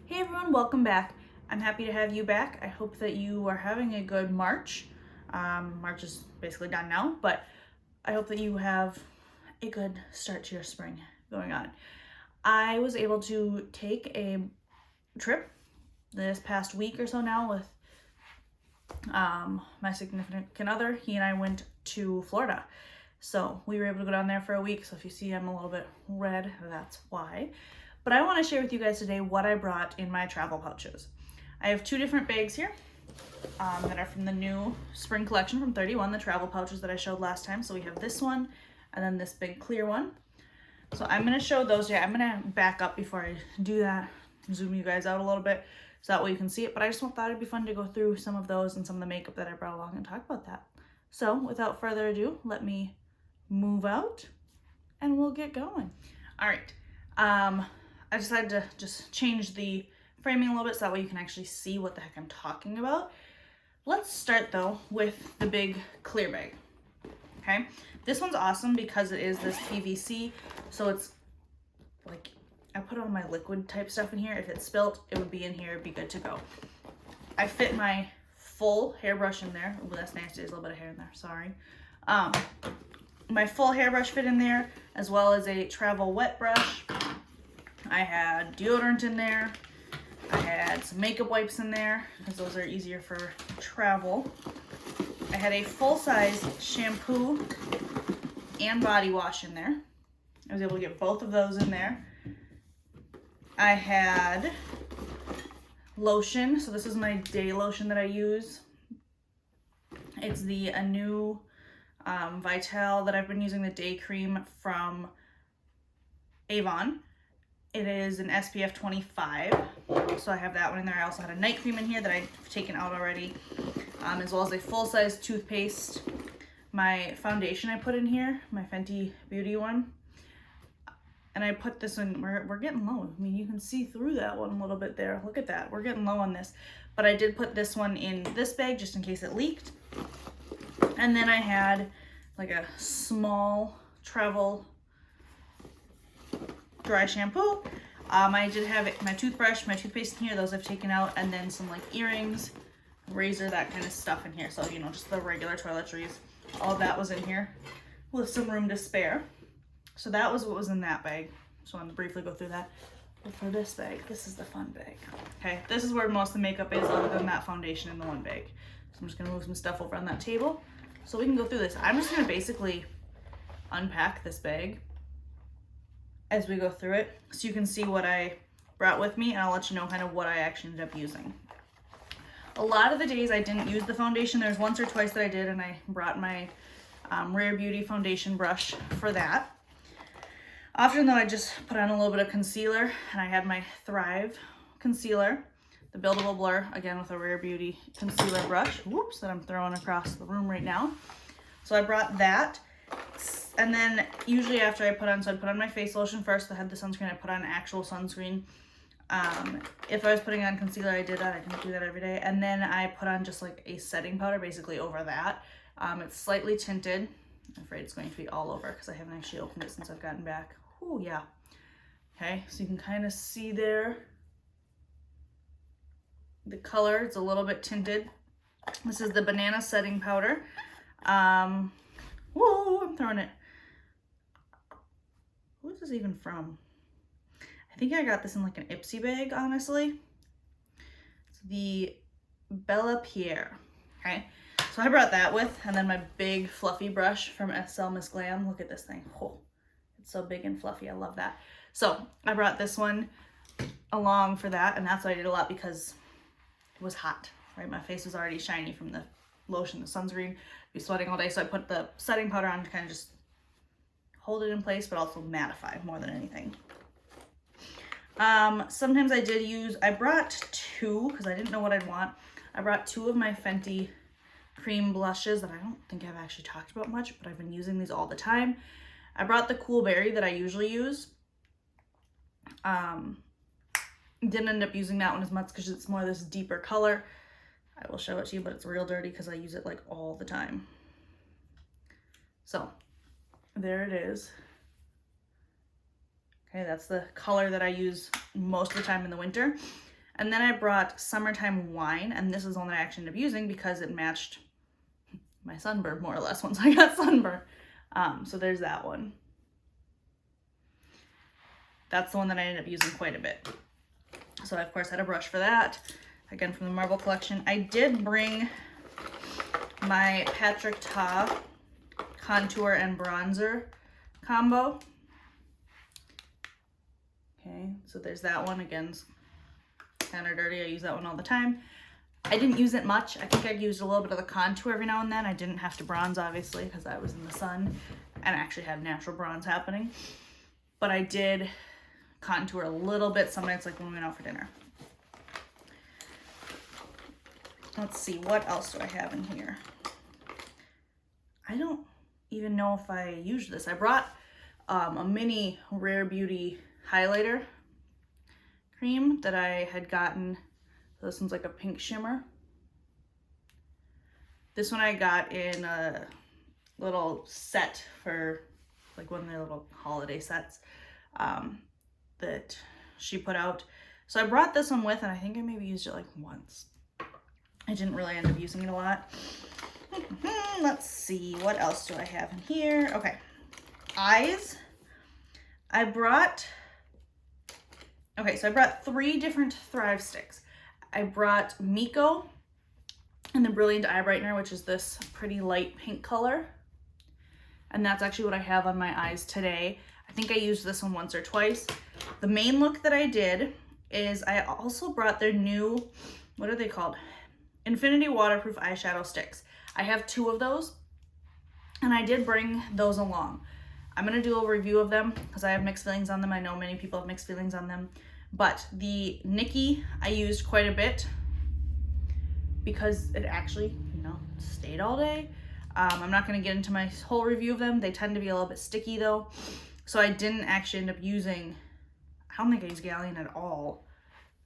Hey everyone, welcome back. I'm happy to have you back. I hope that you are having a good March. March is basically done now, but I hope that you have a good start to your spring going on. I was able to take a trip this past week or so now with my significant other. He and I went to Florida. So we were able to go down there for a week. So if you see I'm a little bit red, that's why. But I want to share with you guys today what I brought in my travel pouches. I have two different bags here that are from the new spring collection from 31, the travel pouches that I showed last time. So we have this one and then this big clear one. So I'm going to show those. Yeah, I'm going to back up before I do that, zoom you guys out a little bit so that way you can see it. But I just thought it'd be fun to go through some of those and some of the makeup that I brought along and talk about that. So without further ado, let me move out and we'll get going. All right. I decided to just change the framing a little bit so that way you can actually see what the heck I'm talking about. Let's start though with the big clear bag. Okay, this one's awesome because it is this PVC, so it's like I put all my liquid type stuff in here. If it's spilt, it would be in here, it'd be good to go. I fit my full hairbrush in there. Oh, that's nasty, there's a little bit of hair in there, sorry. My full hairbrush fit in there, as well as a travel wet brush. I had deodorant in there. I had some makeup wipes in there because those are easier for travel. I had a full-size shampoo and body wash in there. I was able to get both of those in there. I had lotion. So this is my day lotion that I use. It's the new Vital that I've been using, the day cream from Avon. It is an SPF 25, so I have that one in there. I also had a night cream in here that I've taken out already, as well as a full-size toothpaste. My foundation I put in here, my Fenty Beauty one, and I put this in. We're getting low. I mean, you can see through that one a little bit there. Look at that. We're getting low on this, but I did put this one in this bag just in case it leaked. And then I had like a small travel dry shampoo. I did have my toothbrush, my toothpaste in here, those I've taken out, and then some like earrings, razor, that kind of stuff in here. So, you know, just the regular toiletries. All of that was in here with some room to spare. So that was what was in that bag. So I want to briefly go through that. But for this bag, this is the fun bag. Okay, this is where most of the makeup is other than that foundation in the one bag. So I'm just going to move some stuff over on that table so we can go through this. I'm just going to basically unpack this bag as we go through it so you can see what I brought with me, and I'll let you know kind of what I actually ended up using. A lot of the days I didn't use the foundation. There's once or twice that I did, and I brought my Rare Beauty foundation brush for that. Often though, I just put on a little bit of concealer, and I had my Thrive concealer, the Buildable Blur, again with a Rare Beauty concealer brush, whoops, that I'm throwing across the room right now. So I brought that. And then usually after I put on, so I'd put on my face lotion first. I had the sunscreen, I put on actual sunscreen. If I was putting on concealer, I did that. I didn't do that every day. And then I put on just like a setting powder basically over that. It's slightly tinted. I'm afraid it's going to be all over because I haven't actually opened it since I've gotten back. Oh yeah. Okay, so you can kind of see there the color. It's a little bit tinted. This is the banana setting powder. Whoa, I'm throwing it. Who is this even from? I think I got this in like an Ipsy bag, honestly. It's the Bella Pierre. Okay, so I brought that with, and then my big fluffy brush from SL Miss Glam. Look at this thing. Oh, it's so big and fluffy. I love that. So I brought this one along for that, and that's what I did a lot because it was hot, right? My face was already shiny from the lotion, the sunscreen. Be sweating all day, so I put the setting powder on to kind of just hold it in place, but also mattify more than anything. Sometimes I brought two because I didn't know what I'd want. I brought two of my Fenty cream blushes that I don't think I've actually talked about much, but I've been using these all the time. I brought the Cool Berry that I usually use. Didn't end up using that one as much because it's more this deeper color. I will show it to you, but it's real dirty because I use it like all the time. So there it is. Okay, that's the color that I use most of the time in the winter. And then I brought Summertime Wine, and this is the one that I actually ended up using because it matched my sunburn more or less once I got sunburn. So there's that one. That's the one that I ended up using quite a bit. So I, of course, had a brush for that. Again, from the Marble collection. I did bring my Patrick Ta contour and bronzer combo. Okay, so there's that one. Again, kind of dirty. I use that one all the time. I didn't use it much. I think I used a little bit of the contour every now and then. I didn't have to bronze, obviously, because I was in the sun and actually had natural bronze happening. But I did contour a little bit some nights, like when we went out for dinner. Let's see, what else do I have in here? I don't even know if I used this. I brought a mini Rare Beauty highlighter cream that I had gotten. So this one's like a pink shimmer. This one I got in a little set for like one of their little holiday sets that she put out. So I brought this one with, and I think I maybe used it like once. I didn't really end up using it a lot. Let's see, what else do I have in here? Okay, eyes. I brought 3 different Thrive sticks. I brought Miko and the Brilliant Eye Brightener, which is this pretty light pink color. And that's actually what I have on my eyes today. I think I used this one once or twice. The main look that I did is I also brought their new, what are they called? Infinity Waterproof Eyeshadow Sticks. I have 2 of those, and I did bring those along. I'm going to do a review of them because I have mixed feelings on them. I know many people have mixed feelings on them. But the Nikki I used quite a bit because it actually, stayed all day. I'm not going to get into my whole review of them. They tend to be a little bit sticky though. So I didn't actually end up using, I don't think I used Galleon at all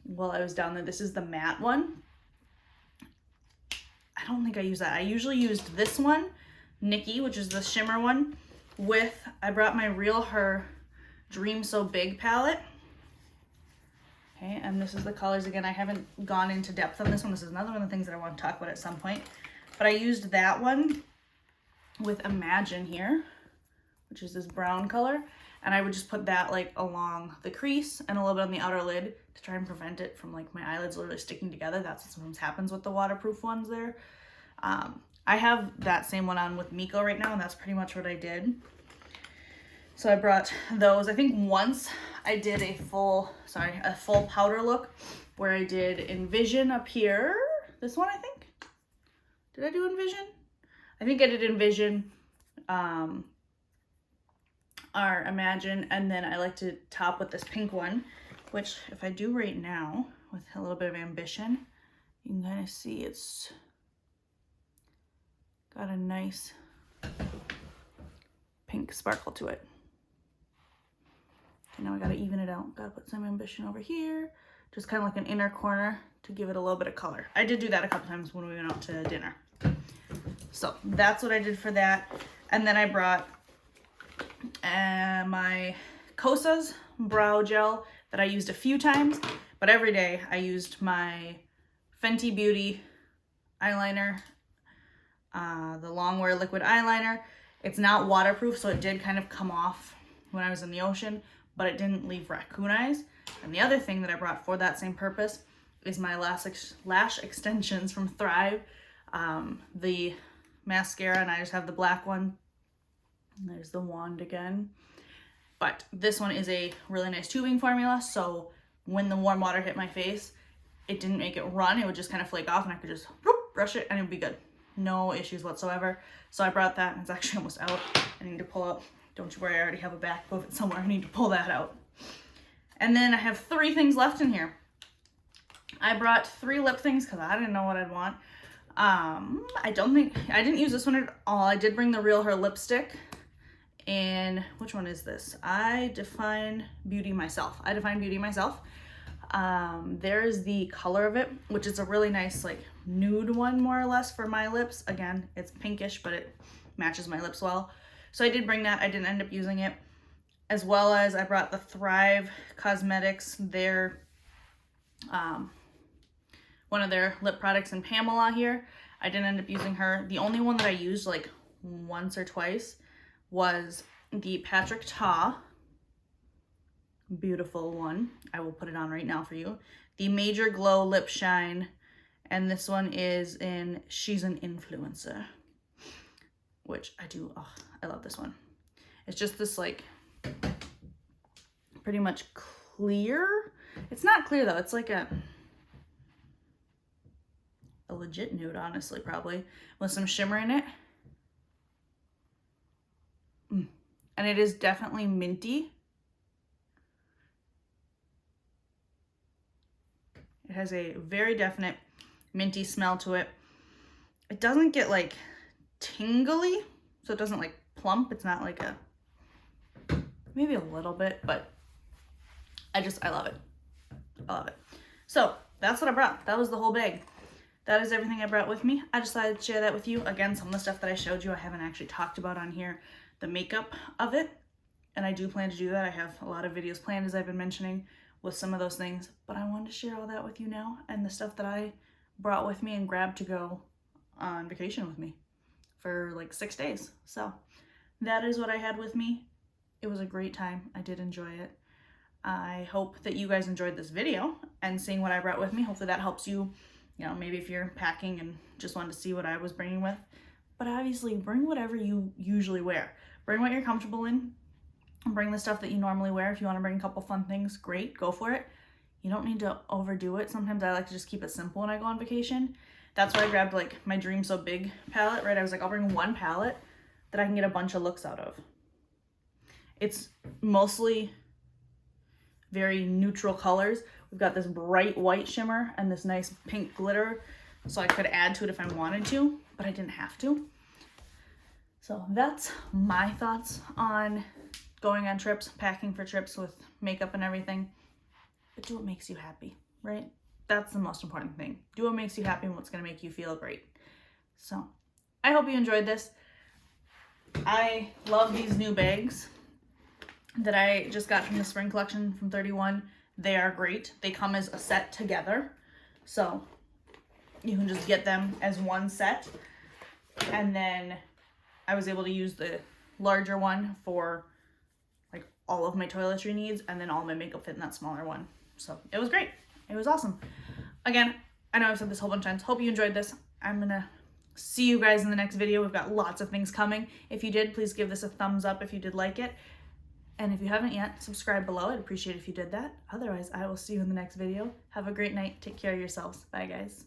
while I was down there. This is the matte one. I don't think I used that. I usually used this one, Nikki, which is the shimmer one, I brought my Real Her Dream So Big palette. Okay, and this is the colors. Again, I haven't gone into depth on this one. This is another one of the things that I want to talk about at some point. But I used that one with Imagine here, which is this brown color. And I would just put that like along the crease and a little bit on the outer lid to try and prevent it from like my eyelids literally sticking together. That's what sometimes happens with the waterproof ones there. I have that same one on with Miko right now, and that's pretty much what I did. So I brought those. I think once I did a full powder look where I did Envision up here. This one, I think. Did I do Envision? I think I did Envision, or Imagine, and then I like to top with this pink one, which if I do right now with a little bit of Ambition, you can kind of see it's got a nice pink sparkle to it. Okay, now I gotta even it out. Gotta put some Ambition over here, just kind of like an inner corner to give it a little bit of color. I did do that a couple times when we went out to dinner. So that's what I did for that. And then I brought my Cosas Brow Gel that I used a few times, but every day I used my Fenty Beauty eyeliner, the Longwear liquid eyeliner. It's not waterproof, so it did kind of come off when I was in the ocean, but it didn't leave raccoon eyes. And the other thing that I brought for that same purpose is my lash extensions from Thrive, the mascara, and I just have the black one. And there's the wand again. But this one is a really nice tubing formula, so when the warm water hit my face, it didn't make it run. It would just kind of flake off, and I could just brush it and it would be good. No issues whatsoever. So I brought that, and it's actually almost out. I need to pull out. Don't you worry, I already have a back of it somewhere. I need to pull that out. And then I have 3 things left in here. I brought 3 lip things because I didn't know what I'd want. I didn't use this one at all. I did bring the Real Her lipstick. And which one is this? I Define Beauty Myself. There's the color of it, which is a really nice like nude one more or less for my lips. Again, it's pinkish, but it matches my lips well. So I did bring that. I didn't end up using it. As well as I brought the Thrive Cosmetics, their one of their lip products in Pamela here. I didn't end up using her. The only one that I used like once or twice was the Patrick Ta. Beautiful one. I will put it on right now for you. The Major Glow Lip Shine. And this one is in She's an Influencer, which I do. Oh, I love this one. It's just this like pretty much clear. It's not clear though. It's like a legit nude, honestly, probably, with some shimmer in it. And it is definitely minty. It has a very definite minty smell to it. It doesn't get like tingly, so it doesn't like plump. It's not like a, maybe a little bit, but I love it. I love it. So that's what I brought. That was the whole bag. That is everything I brought with me. I decided to share that with you. Again, some of the stuff that I showed you, I haven't actually talked about on here, the makeup of it. And I do plan to do that. I have a lot of videos planned, as I've been mentioning, with some of those things. But I wanted to share all that with you now, and the stuff that I brought with me and grabbed to go on vacation with me for like 6 days. So that is what I had with me. It was a great time. I did enjoy it. I hope that you guys enjoyed this video and seeing what I brought with me. Hopefully that helps you, you know, maybe if you're packing and just wanted to see what I was bringing with. But obviously bring whatever you usually wear. Bring what you're comfortable in. Bring the stuff that you normally wear. If you want to bring a couple fun things, great, go for it. You don't need to overdo it. Sometimes I like to just keep it simple when I go on vacation. That's why I grabbed like my Dream So Big palette, right? I was like, I'll bring one palette that I can get a bunch of looks out of. It's mostly very neutral colors. We've got this bright white shimmer and this nice pink glitter, so I could add to it if I wanted to, but I didn't have to. So that's my thoughts on going on trips, packing for trips with makeup and everything. But do what makes you happy, right? That's the most important thing. Do what makes you happy and what's going to make you feel great. So I hope you enjoyed this. I love these new bags that I just got from the spring collection from 31. They are great. They come as a set together, so you can just get them as one set. And then I was able to use the larger one for like all of my toiletry needs, and then all my makeup fit in that smaller one. So it was great. It was awesome. Again, I know I've said this a whole bunch of times. Hope you enjoyed this. I'm gonna see you guys in the next video. We've got lots of things coming. If you did, please give this a thumbs up if you did like it. And if you haven't yet, subscribe below. I'd appreciate it if you did that. Otherwise, I will see you in the next video. Have a great night. Take care of yourselves. Bye, guys.